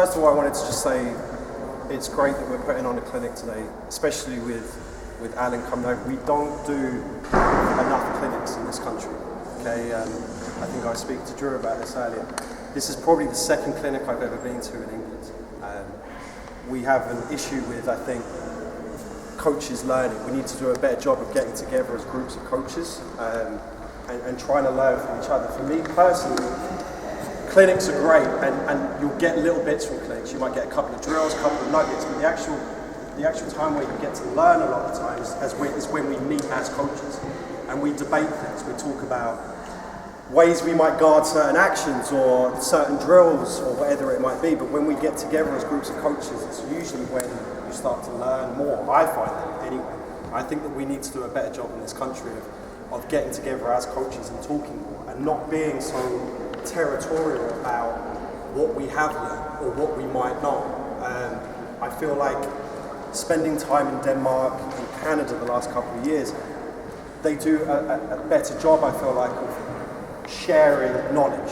First of all, I wanted to just say it's great that we're putting on a clinic today, especially with Alan coming over. We don't do enough clinics in this country. Okay, I think I was speaking to Drew about this earlier. This is probably the second clinic I've ever been to in England. We have an issue with, I think, coaches learning. We need to do a better job of getting together as groups of coaches and trying to learn from each other. For me personally, clinics are great, and you'll get little bits from clinics. You might get a couple of drills, a couple of nuggets, but the actual time where you get to learn a lot of the time is when we meet as coaches and we debate things. We talk about ways we might guard certain actions or certain drills or whatever it might be, but when we get together as groups of coaches, it's usually when you start to learn more. I find that anyway. I think that we need to do a better job in this country of getting together as coaches and talking more and not being so territorial about what we have learned or what we might not. I feel like spending time in Denmark and Canada the last couple of years, they do a better job, I feel like, of sharing knowledge,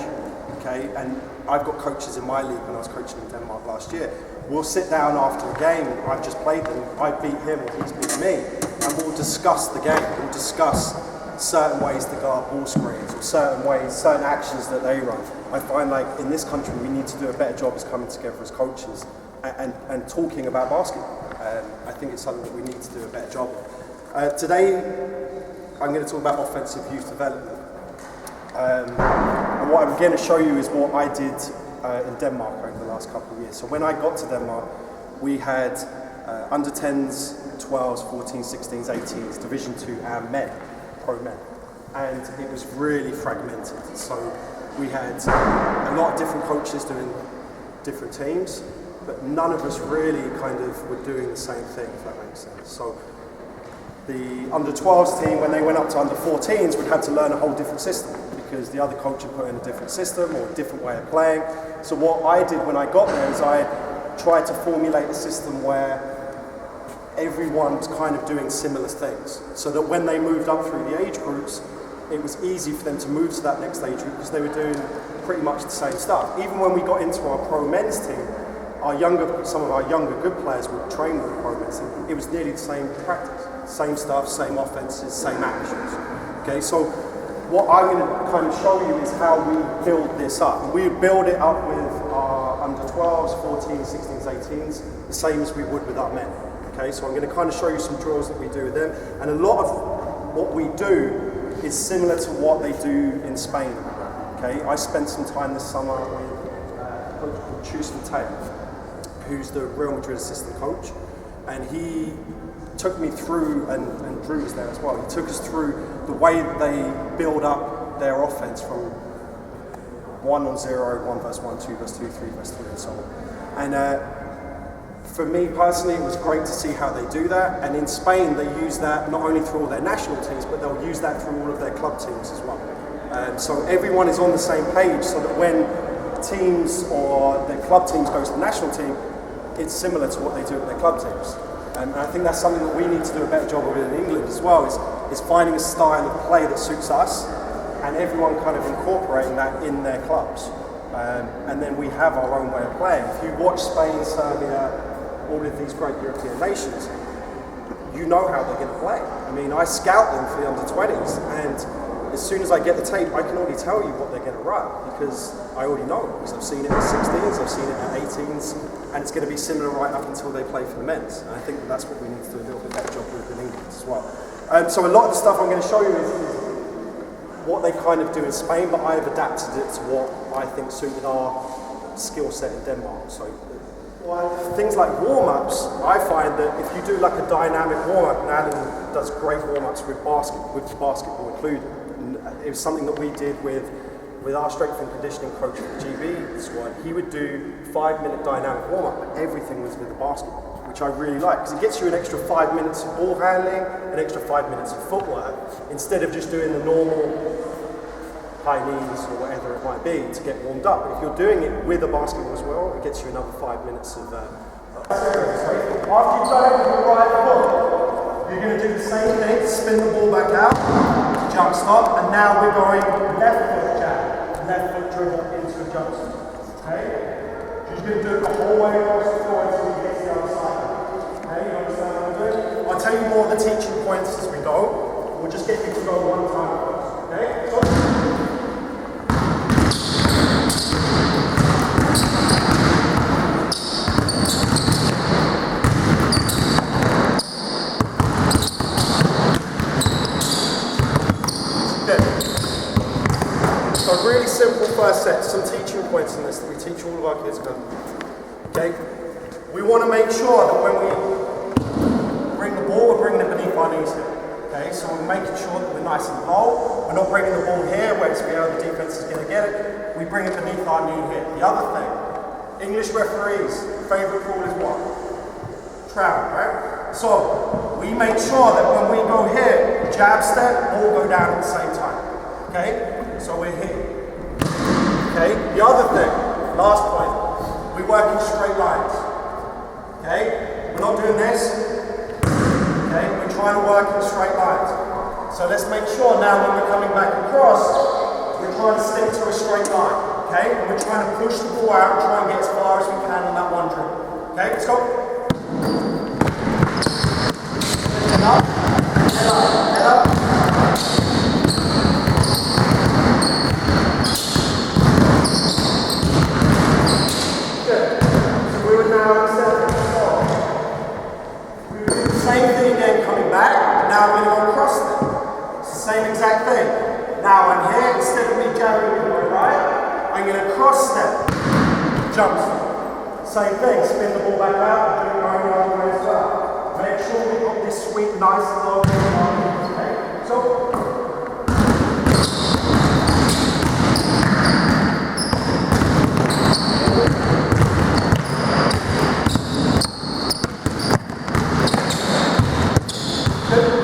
okay? And I've got coaches in my league when I was coaching in Denmark last year. We'll sit down after a game, I've just played them, I beat him or he's beat me, and we'll discuss the game, we'll discuss certain ways to guard ball screens or certain actions that they run. I find like in this country we need to do a better job as coming together as coaches and talking about basketball. I think it's something that we need to do a better job of. Today I'm going to talk about offensive youth development. And what I'm going to show you is what I did in Denmark over the last couple of years. So when I got to Denmark, we had under 10s, 12s, 14s, 16s, 18s, Division 2 and men, pro men. And it was really fragmented. So we had a lot of different coaches doing different teams, but none of us really kind of were doing the same thing, if that makes sense. So the under 12s team, when they went up to under 14s, would have to learn a whole different system because the other coach had put in a different system or a different way of playing. So what I did when I got there is I tried to formulate a system where everyone was kind of doing similar things, so that when they moved up through the age groups, it was easy for them to move to that next age group because they were doing pretty much the same stuff. Even when we got into our pro men's team, some of our younger good players would train with the pro men's team. It was nearly the same practice, same stuff, same offenses, same actions. Okay, so what I'm going to kind of show you is how we build this up. We build it up with our under 12s, 14s, 16s, 18s, the same as we would with our men. Okay, so I'm going to kind of show you some drills that we do with them, and a lot of what we do is similar to what they do in Spain. Okay, I spent some time this summer with a coach called Tristan Taylor, who's the Real Madrid assistant coach, and he took me through, and Drew was there as well, he took us through the way that they build up their offense from 1 on 0, 1 versus 1, 2 versus 2, 3 versus 3, and so on. And for me personally, it was great to see how they do that, and in Spain they use that not only through all their national teams, but they'll use that through all of their club teams as well. So everyone is on the same page, so that when teams or their club teams go to the national team, it's similar to what they do with their club teams. And I think that's something that we need to do a better job of in England as well, is finding a style of play that suits us, and everyone kind of incorporating that in their clubs. And then we have our own way of playing. If you watch Spain, Serbia, all of these great European nations, you know how they're going to play. I mean, I scout them for the under-20s, and as soon as I get the tape, I can already tell you what they're going to run, because I already know it, because I've seen it at 16s, I've seen it at 18s, and it's going to be similar right up until they play for the men's. And I think that's what we need to do a little bit better job with in England as well. So a lot of the stuff I'm going to show you is what they kind of do in Spain, but I've adapted it to what I think suited our skill set in Denmark. So things like warm-ups, I find that if you do like a dynamic warm-up, and Alan does great warm-ups with basketball included. And it was something that we did with our strength and conditioning coach for the GB squad. He would do 5-minute dynamic warm-up, but everything was with the basketball, which I really like, because it gets you an extra 5 minutes of ball handling, an extra 5 minutes of footwork, instead of just doing the normal high knees or whatever it might be to get warmed up. If you're doing it with a basketball as well, it gets you another 5 minutes of after you've done it with your right foot, you're going to do the same thing, spin the ball back out, jump stop, and now we're going left foot jab, left foot dribble into a jump stop. Okay? going to do it the whole way across the floor until we get to the other side. Okay, you understand what I'm doing? I'll tell you more of the teaching points as we go. We'll just get you to go one time first. Okay? So, so really simple first set, some teaching points in this that we teach all of our kids about. Okay? We want to make sure that when we bring the ball, we're bringing it beneath our knees here. Okay? So we're making sure that we're nice and low. We're not bringing the ball here where it's where the defense is going to get it. We bring it beneath our knee here. The other thing, English referees' favourite rule is what? Travel, right? So we make sure that when we go here, jab step, ball go down at the same time. Okay? So we're here. Okay? The other thing, last point, we work in straight lines. Okay? We're not doing this. Okay? We're trying to work in straight lines. So let's make sure now when we're coming back across, we're trying to stick to a straight line. Okay? And we're trying to push the ball out and try and get as far as we can on that one dribble. Okay? Let's go. Head up. Head up. Head up. Now I'm going to go across them. It's the same exact thing. Now I'm here, instead of me jabbing with my right, I'm going to cross step, jump step. Same thing, spin the ball back out, and do it going the other way as well. Make sure we've got this sweep nice and low. Okay? So,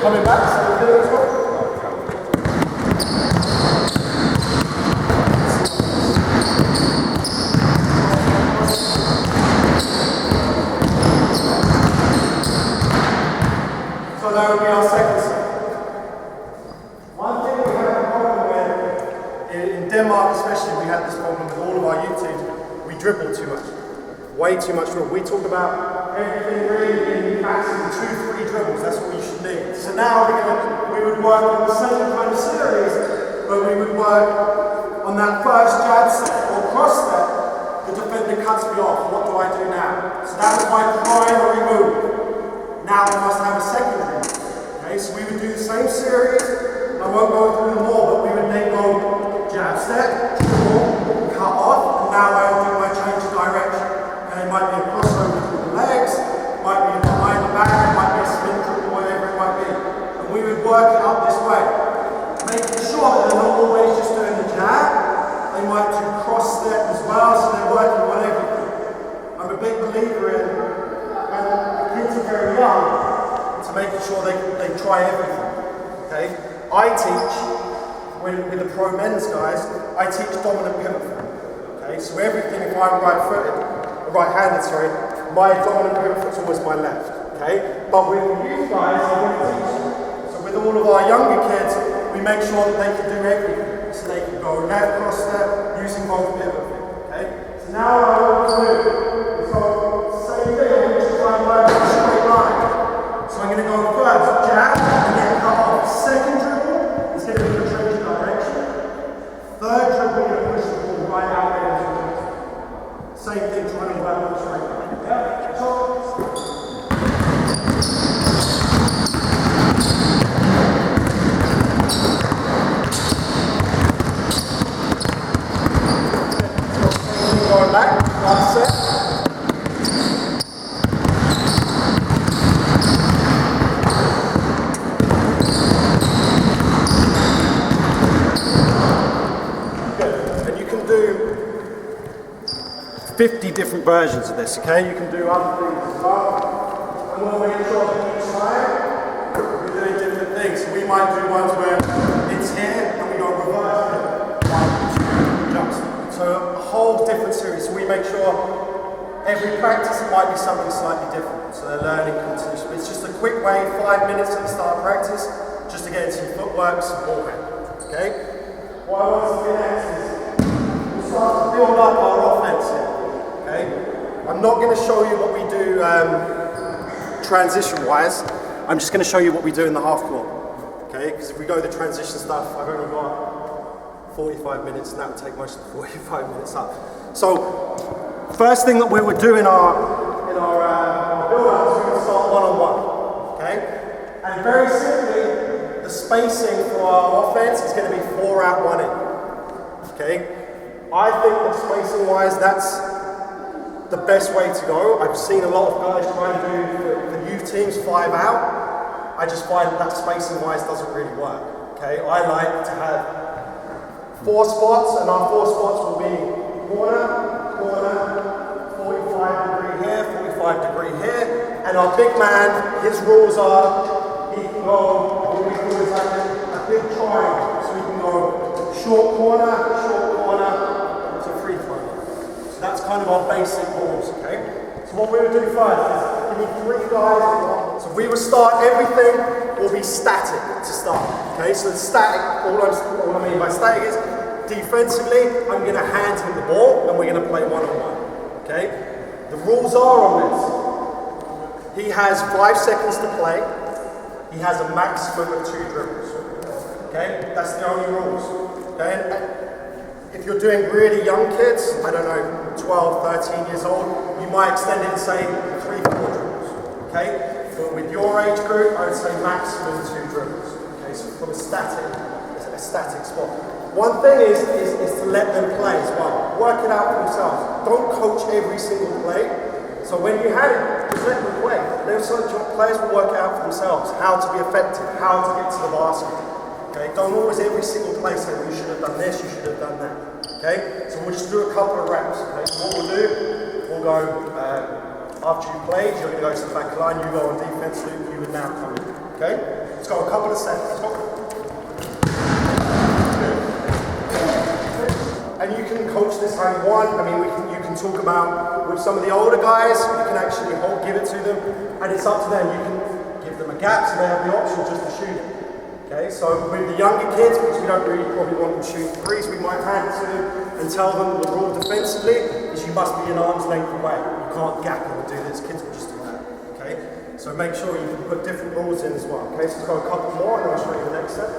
coming back, so let's go. So that would be our second set. One thing we have a problem with, in Denmark especially, we had this problem with all of our youth teams, we dribble too much. Way too much dribble. We talk about everything really in maximum 2-3 dribbles, that's what you should need. So now we would work on the same kind of series, but we would work on that first jab step or cross step, the defender cuts me off. What do I do now? So that was my primary move. Now I must have a secondary move. Okay, so we would do the same series. I won't go through them all, but we would then go jab step, dribble, cut off, and now I'll do my change of direction. It might be a crossover through the legs, might be behind the back, it might be a spin dribble, whatever it might be. And we would work it up this way, making sure that they're not always just doing the jab. They might do cross step as well, so they're working on everything. I'm a big believer in, when the kids are very young, to making sure they try everything. Okay? I teach, with the pro men's guys, I teach dominant pivot foot. Okay? So everything, if I'm right-handed, my dominant pivot foot's always my left, okay? But with you guys, I want to teach you. So with all of our younger kids, we make sure that they can do everything. So they can go left, cross step, using both pivot feet, okay? So now what I want to do is go same thing, I'm going to try and work in a straight line. So I'm going to go first, jab, and then cut off. Second dribble is going to be a change of direction. Third dribble, you're going to push the ball right out there. Same thing, trying to work on the straight line. Yeah? So, going back, last set. Good. And you can do 50 different versions of this, okay? You can do other things as well. And we'll make sure that each time we're doing different things. So we might do ones where it's here and we go reverse it. 1, 2, jumps. So a whole different series. So we make sure every practice it might be something slightly different. So they're learning continuously. It's just a quick way, 5 minutes at the start of practice, just to get into some footwork, some ball hand. Okay? What I want to do next is we'll start to build up our offense here. Okay? I'm not going to show you what we do transition-wise. I'm just going to show you what we do in the half court. Okay? Because if we go the transition stuff, I've only got 45 minutes, and that would take most of the 45 minutes up. So, first thing that we would do in our build-up is we would start one-on-one. Okay? And very simply, the spacing for our offense is going to be 4 out, 1 in. Okay? I think that spacing-wise, that's the best way to go. I've seen a lot of guys try to do the youth teams 5 out. I just find that spacing-wise doesn't really work. Okay? I like to have 4 spots, and our 4 spots will be corner, 45 degree here, 45 degree here, and our big man, his rules are he can go what we call is like a big triangle. So he can go short corner to free throw. So that's kind of our basic rules, okay? So what we would do first is give me 3 guys. So we would start, everything will be static to start, okay? So the static, all I mean by static is defensively, I'm going to hand him the ball and we're going to play one-on-one, okay? The rules are on this. He has 5 seconds to play. He has a maximum of 2 dribbles, okay? That's the only rules, okay? And if you're doing really young kids, I don't know, 12, 13 years old, you might extend it and say 3, 4 dribbles, okay? But with your age group, I would say maximum 2 dribbles, okay? So from a static spot. One thing is to let them play as well. Work it out for themselves. Don't coach every single play. So when you had it, just let them play. Players will work it out for themselves, how to be effective, how to get to the basket. Okay? Don't always every single play say, well, you should have done this, you should have done that. Okay? So we'll just do a couple of reps. Okay? So what we'll do, we'll go, after you played, you're going to go to the back line, you go on defense, Luke, you would now come in. Okay? Let's go a couple of sets. And you can coach this how you want. I mean, you can talk about, with some of the older guys, you can actually give it to them, and it's up to them. You can give them a gap so they have the option just to shoot it. Okay, so with the younger kids, because we don't really probably want them shooting threes, we might hand it to them and tell them the rule defensively is you must be an arm's length away. You can't gap them and do this. Kids will just do that. Okay, so make sure you can put different rules in as well. Okay, so let's go a couple more and then I'll show you the next set.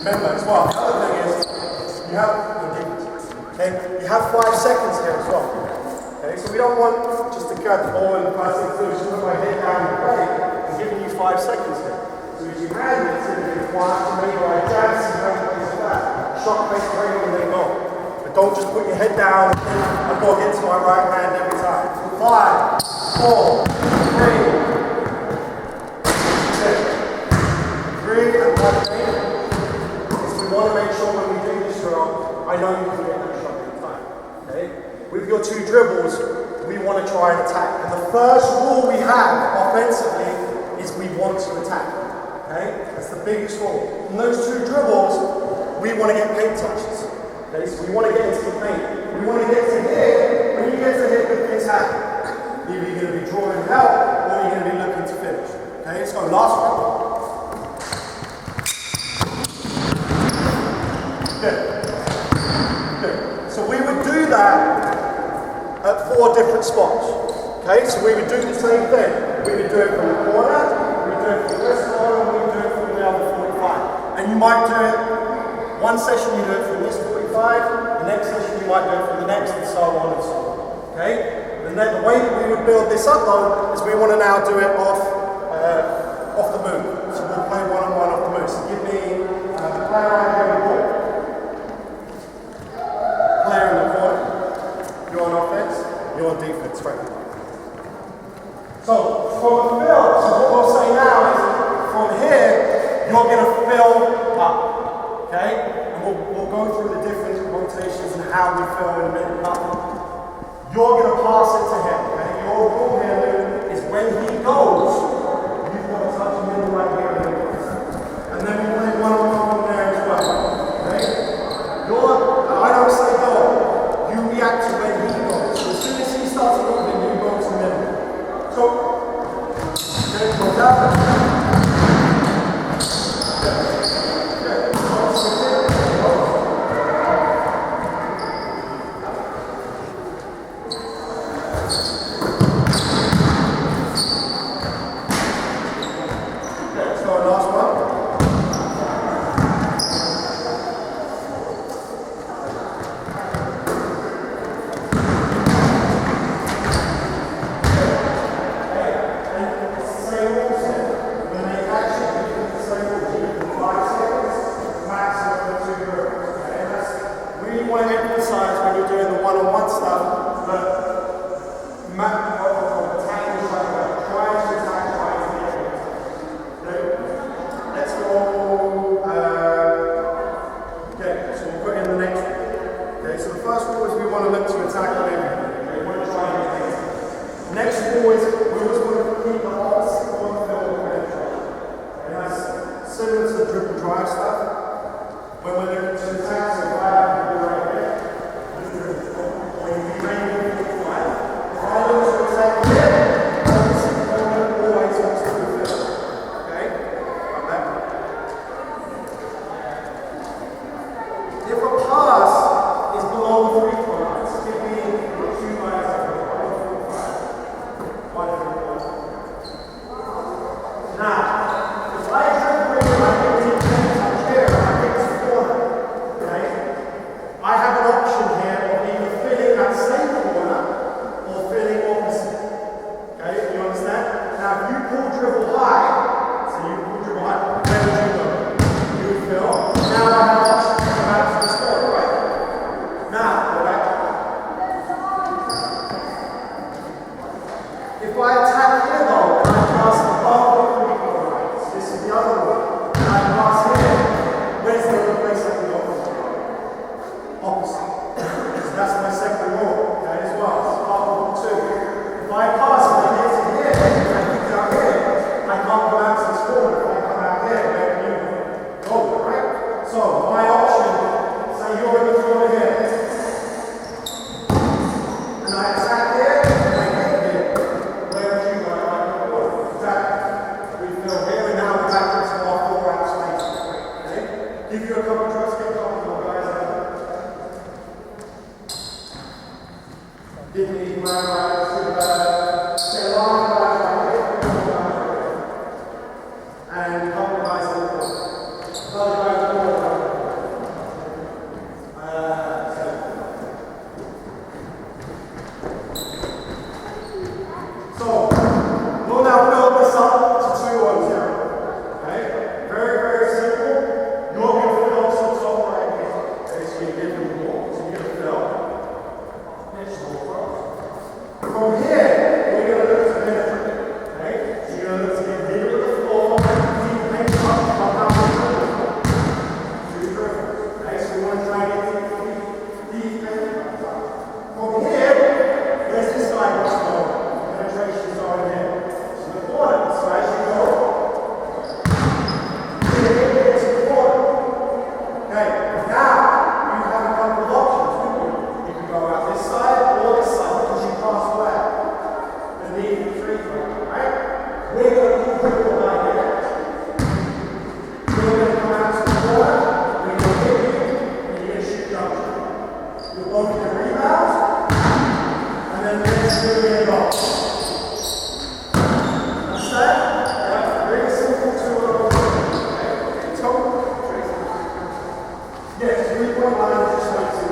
Remember as well, the other thing is, you have your defense. Okay? You have 5 seconds here as well. Okay? So we don't want just to grab the ball and the first thing to do is just put my head down and play. I'm giving you 5 seconds here. So as you hand it, it's going to be quiet, maybe I jab, some things like that. Shot face training and then go. But don't just put your head down and think, I've got to get to my right hand every time. 5, 4, 3, 2, 3, and 1 we want to make sure when we do this drill, I know you can get that shot every time. Okay? With your 2 dribbles, we want to try and attack. And the first rule we have offensively is we want to attack. Okay? That's the biggest rule. From those 2 dribbles, we want to get paint touches. Okay? So we want to get into the paint. We want to get to here. When you get to here, good things happen. Either you're going to be drawing help or you're going to be looking to finish. Okay? Let's go last one. Good. So we would do that at 4 different spots. Okay, so we would do the same thing. We would do it from the corner, we would do it from this corner, and we would do it from the other 45. And you might do it, one session you do it from this 45, the next session you might do it from the next, and so on and so on. Okay? And then the way that we would build this up though, is we want to now do it off the move. So we'll play one-on-one off the move. So give me the player right here on the ball. Player in the corner, you're on offense, you're on defense, right? So from the field, so what we'll say now is from here, you're going to fill up, okay? And we'll go through the different rotations and how we fill in a minute. But you're going to pass it to him, okay? Your rule here is when he goes, you've got to touch him in the right here. And then we play one-on-one there as well, okay? I don't say go, you react to when he goes. So as soon as he starts moving, you go to the middle. So, okay, go down. Okay. want to emphasize when you're doing the one-on-one stuff that attacking is like that. Try to attack, try to get it. Okay? Let's go. Okay, so we'll put in the next one. Okay, so the first rule is we want to look to attack on everything. Okay, we want to try and get things. Next rule is we always want to keep the opposite on the field of penetration. And that's similar to the dribble drive stuff. When we're looking to attack, so if I have to do right here, when you remain with the fly, if I look to attack here, opposite corner always wants to the field. Okay? Come back. If a pass is below the free throw line, give me the two guys up here. 1, 2, 5. Now, if I dribble in, I can take touch here, I get to the corner. Okay? I have an option here of either filling that same corner or filling opposite. Okay? You understand? Now, if you pull dribble high, so you pull dribble high, where would you go? You would fill. Now I have an option to come out to the score, right? Now, go back. If I attack here though, and I pass above the free throw line, so this is the other one, and I pass here, where's the other place I can go? Opposite. So that's my second rule, okay, as well. So part of rule 2. If I pass and I get to here, and I kick out here, I can't go out to this corner. If I come out here, where can you go? Right? So my option, say you're in the corner here, and I attack here, and I hit here. Where would you go? Exactly. We fill here, and now we're back into our 4-out space. Okay? Give you a couple of tries, get comfortable, guys. Give me my say a line guys right here, and a couple of guys in the corner. Another guy in the corner. So, we'll now build this up to 2 on 0. Okay? Very, very simple. You're going to fill to the top right here. Okay, so you give them the ball. So you're going to fill. From here, we're going to look to penetrate. Okay? So you're going to look to get middle of the floor, deep paint up, come down to the floor. Do the dribble. Okay? So we want to try and get deep paint up. From here, there's this guy that's going. Penetrations are in here. So the corner, so as you go, here to the corner. Okay, now you have a couple of options, don't you? You can go out this side or this side because you pass away. Beneath the free throw, right? We're going to pull dribble right here. We're going to come out to the corner, we're going to hit you, and you're going to shoot jump. You're both going to rebound, and then we're going to do it off. Very simple to yes, 3-point line just like to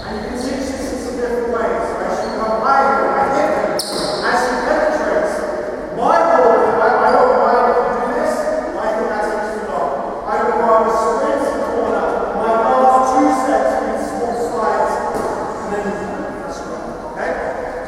and you can teach this in some different ways. As you come higher, I hit them. As you penetrate, my goal, I don't mind if you do this, I think that's too long. I would rather sprint to the corner, my last 2 steps with small slides, and then that's right. Okay? So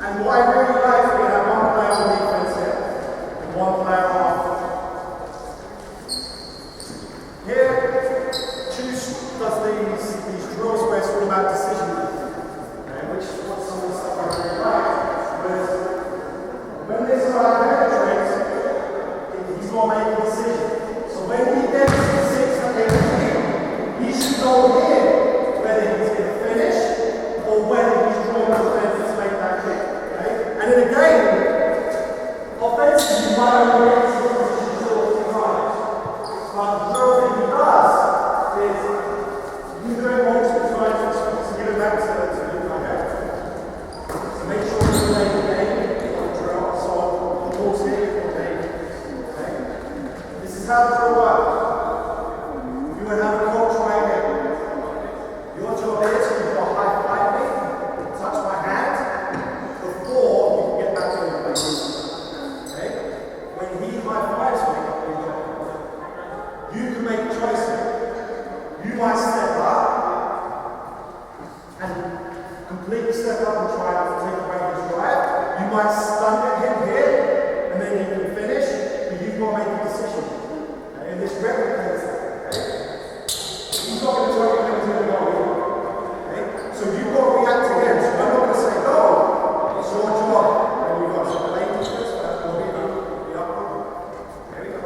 And what I really like is we have one player on defense here, and one player on offense. Here, Choose does these drills where it's all about decision making, okay, which is what some of the stuff I really like. Whereas when this guy penetrates, he's got to make a decision. So when he gets 6 and 8, he should go here, whether he's going to finish or whether he's drawing the defense to make that kick. Okay? And in a game, offensively, you might only get to the position 2 or 3 times. But the drill thing he does is you do it multiple times to get it back to the loop. Okay? So make sure you play the game on drill. So the ball's here or there. Okay? This is how the drill works. You would have a coach right here. Your job is you've got to high five me, touch my hand, before you can get back to the place. Okay? When he high fives me, you can make a choice. You might step up and completely step up and try to take away his drive. You might stun at him here, and then you can finish, but you've got to make a decision. Okay? And this replicates that. Okay? He's not going to tell you when he's going to go. Okay? So you've got to react to him. So I'm not going to say, no, it's your job. And you've got to play defense, but we'll be up. There we go.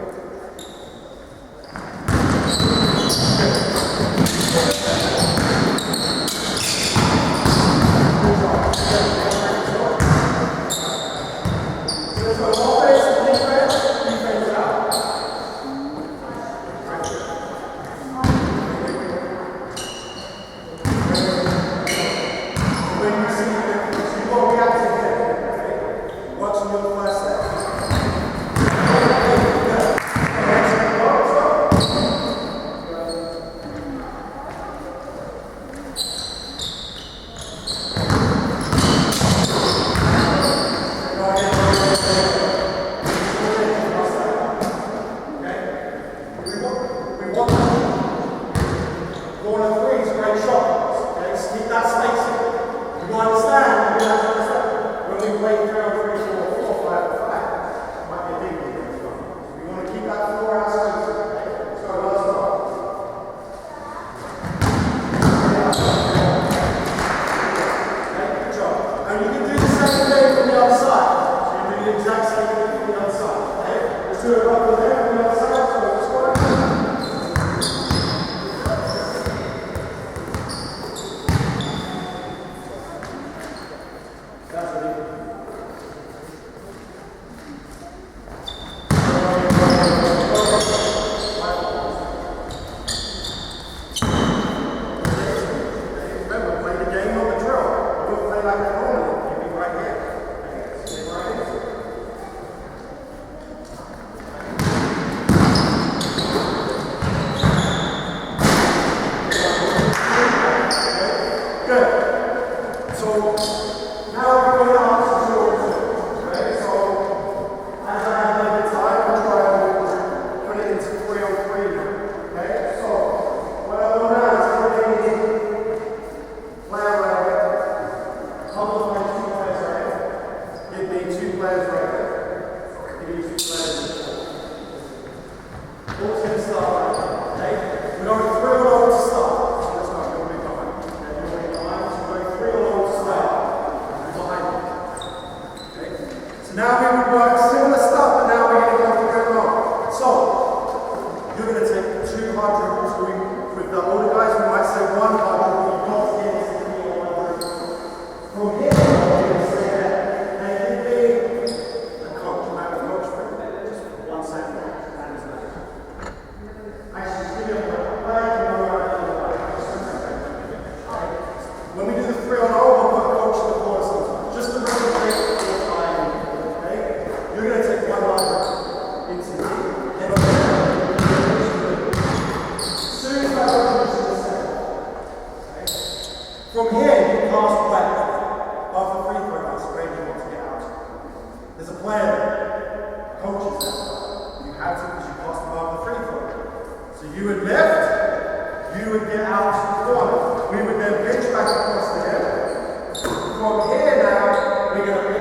You would lift, you would get out to the corner. We would then pitch back across the head. From here now, we're going to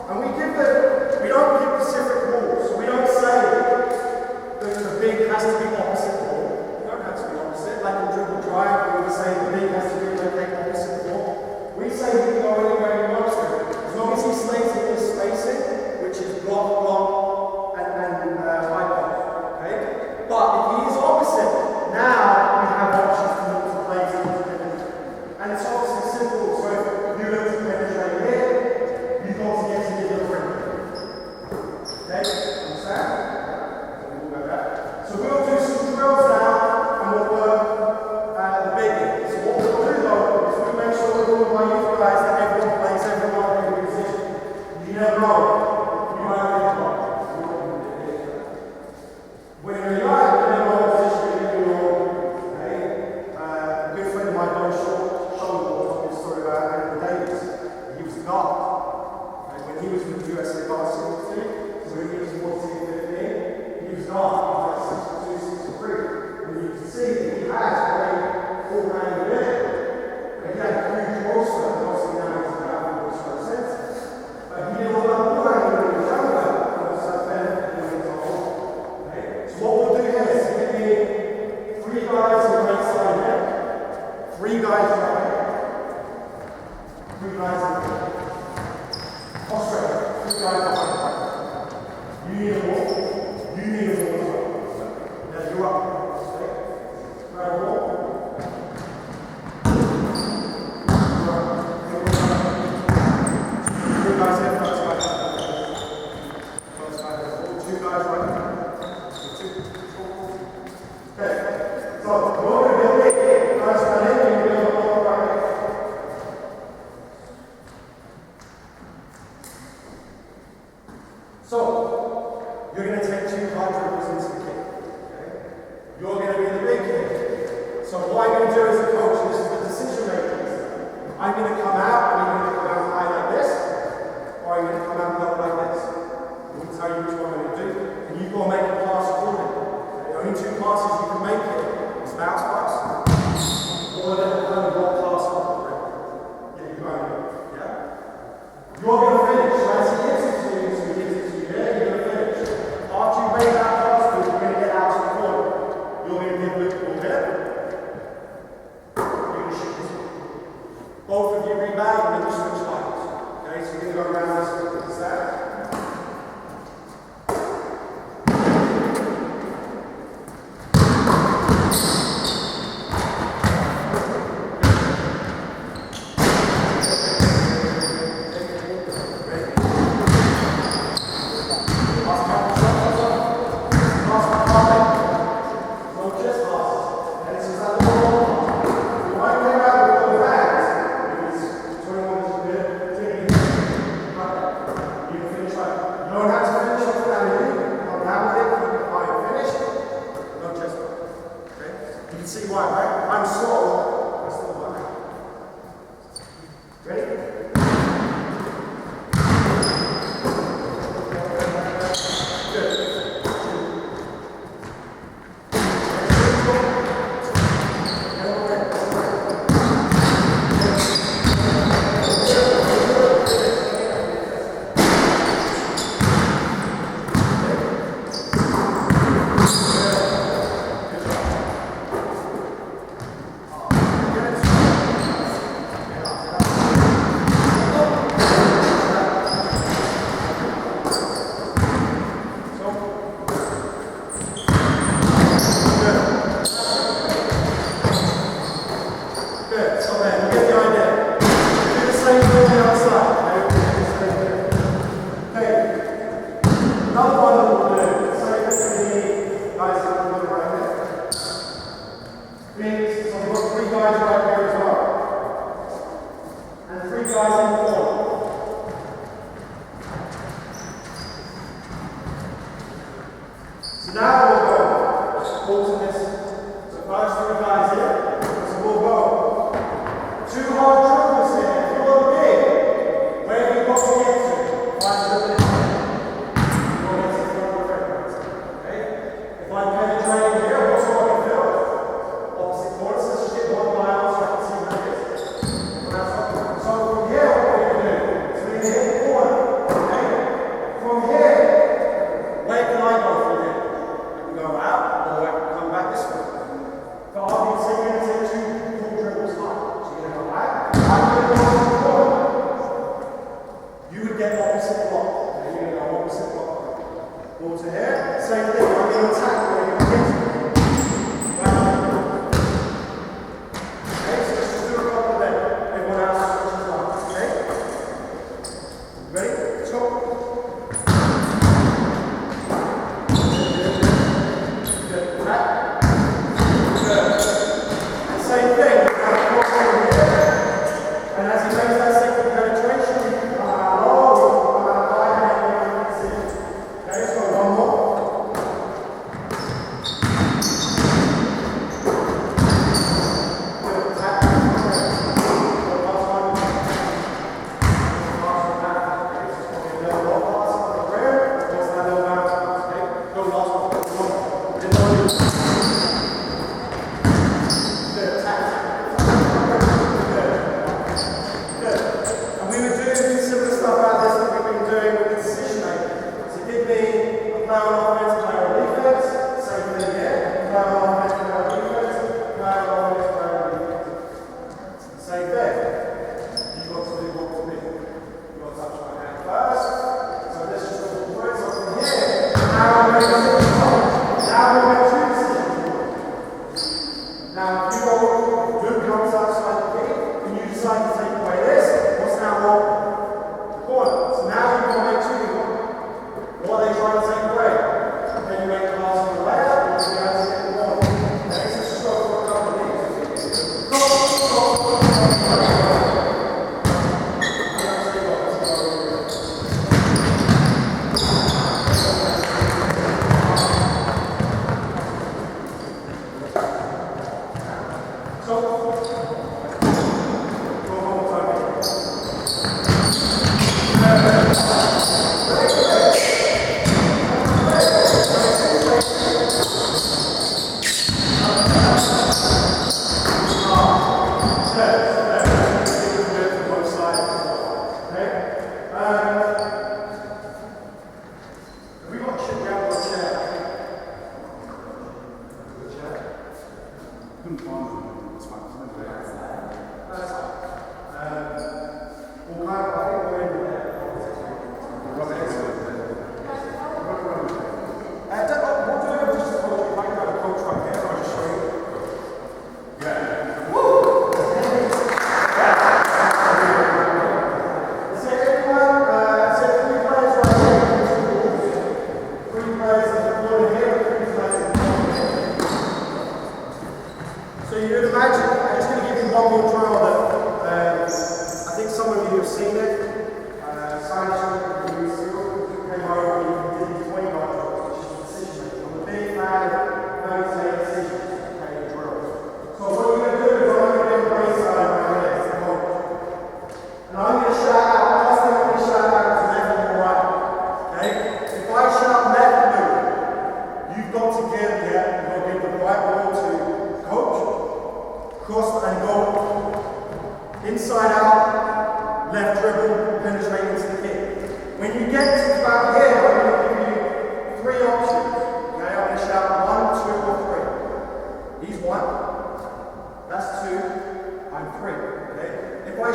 And we don't And as he makes that second penetration, you can come out low, you can come out high,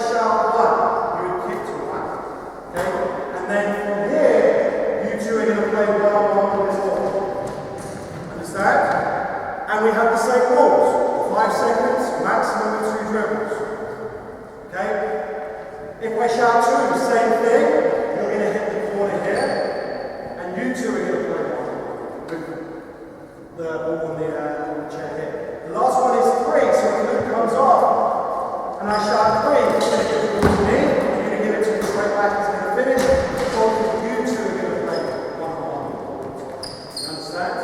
shout one, you would kick to one. Okay? And then from here, you two are going to play one-on-one with this ball. Understand? And we have the same rules. 5 seconds, maximum of 2 dribbles. Okay? If I shout two, same thing. You're going to hit the corner here. And you two are going to play one with the ball on the chair here. The last one is 3, so if the loop comes off, and I shout 3, you're going to give the ball to me, you're going to give it to me straight back, it's going to finish. Both of you two are going to play one-on-one. You understand?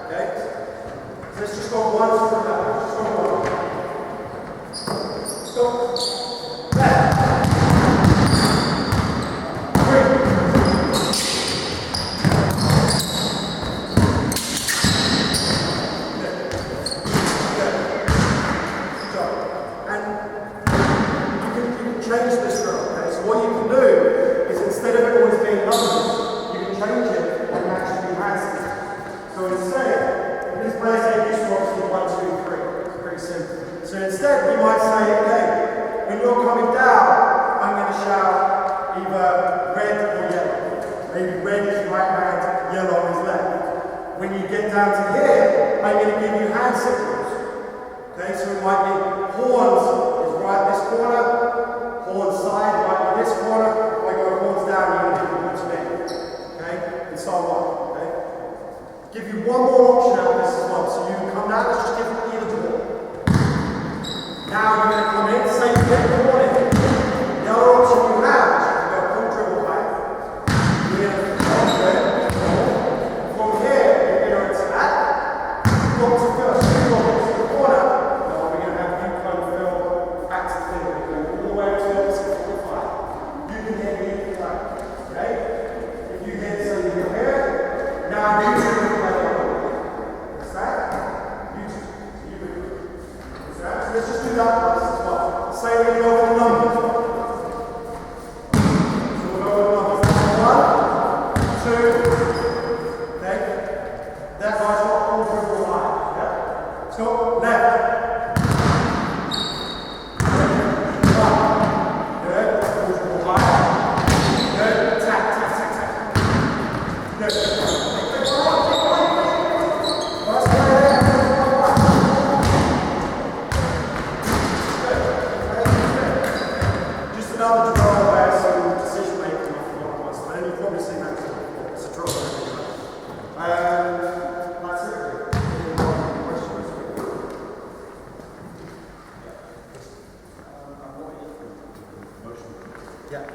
Okay? So let's just go one through that. Just go one. Let's go. Left. 3. Change this drill, okay? So what you can do is instead of it always being numbers, you can change it and actually hands it. So instead, if this player say this works in 1, 2, 3, it's pretty simple. So instead we might say, okay, when you're coming down, I'm going to shout either red or yellow. Maybe red is right hand, yellow is left. When you get down to here, I'm going to give you hand signals. Okay, so it might be horns is right this corner, horns side might be this corner, if I go horns down, you're going to give the ball to me. Okay, and so on. Okay, give you one more option out of this as well. So you can come down, let's just give either ball. Now you're going to come in, same thing, corner. The other option you have is you can go full dribble back. You're going to come there. From here, you're going to attack. Got to first, you got to the corner. Now we're going to have you kind of feel back to the thing. We're going to go all the way to the opposite 45. You can get me in the okay? If you hit something here, now you can play what's that? You so let's just do that once as well. Say when you go with the numbers. So we'll go with the numbers. 1, 2, okay? That guy's not all dribble line. Yeah? Let's go left. Good. All dribble line. Good. Tap, tap, tap, tap. Good. First player there. Another draw where some decision making off what was, but then you've probably seen that before. It's a draw. That's it. Yeah.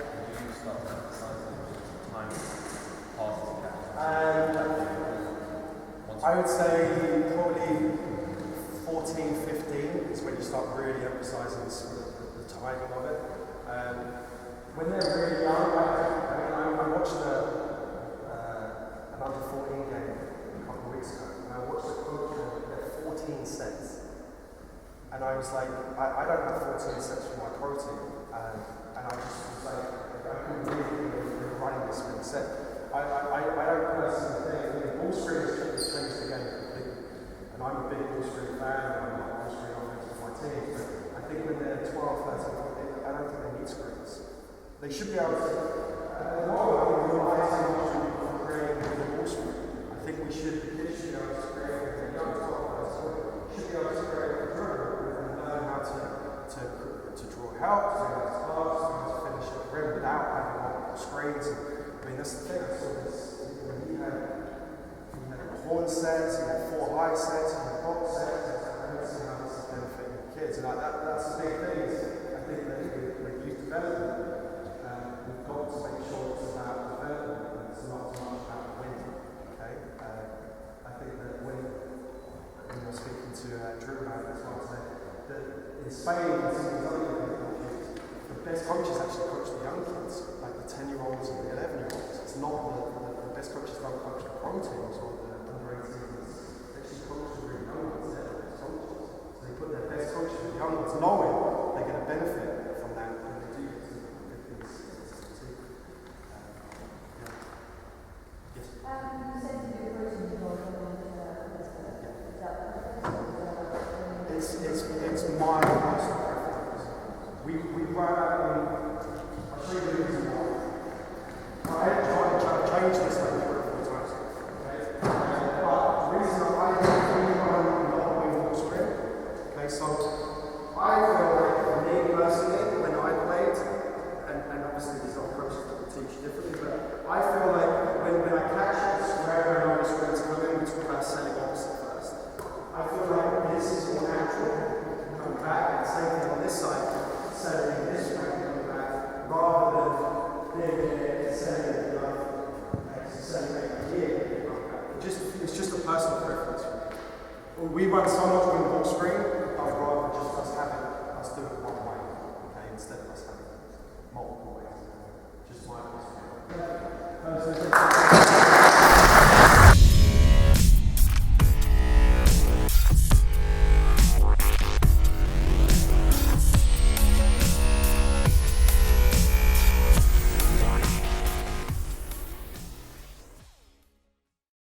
I would say probably 14, 15 is when you start really emphasising the timing of it. When they're really young, I watched an under 14 game a couple of weeks ago, and I watched the coach at 14 sets. And I was like, I don't have 14 sets for my pro team. And I just was like, I couldn't believe they were running this many sets. I don't personally think the ball screen has changed the game completely. And I'm a big ball screen fan, and I'm not ball screen offense for my team. But I think when they're 12, 13, I don't think they need screens. They should be able to realising what should be creating with the ball screen. I think we should be able to create with the young 12, should be able to create with the dribble and learn how to draw help, to pass, to finish at the rim without having multiple screens. I mean, that's the thing. I saw this when he had horn sets, he had 4 high sets, he had box sets. I don't see how this is benefiting the kids. And that's the big thing. I think that with youth development, we've got to make sure it's about development and it's not so much about winning. Okay? I think that when you're speaking to Drew about this one, that in Spain, the best coaches actually coach the young kids, like the 10-year-olds and the 11-year-olds. It's not the best coaches don't coach the pro teams or the under 18s. They actually coach the really young ones. They're the best coaches. So they put their best coaches with the young ones, knowing they're going to benefit from that when they do get to good things. Yes.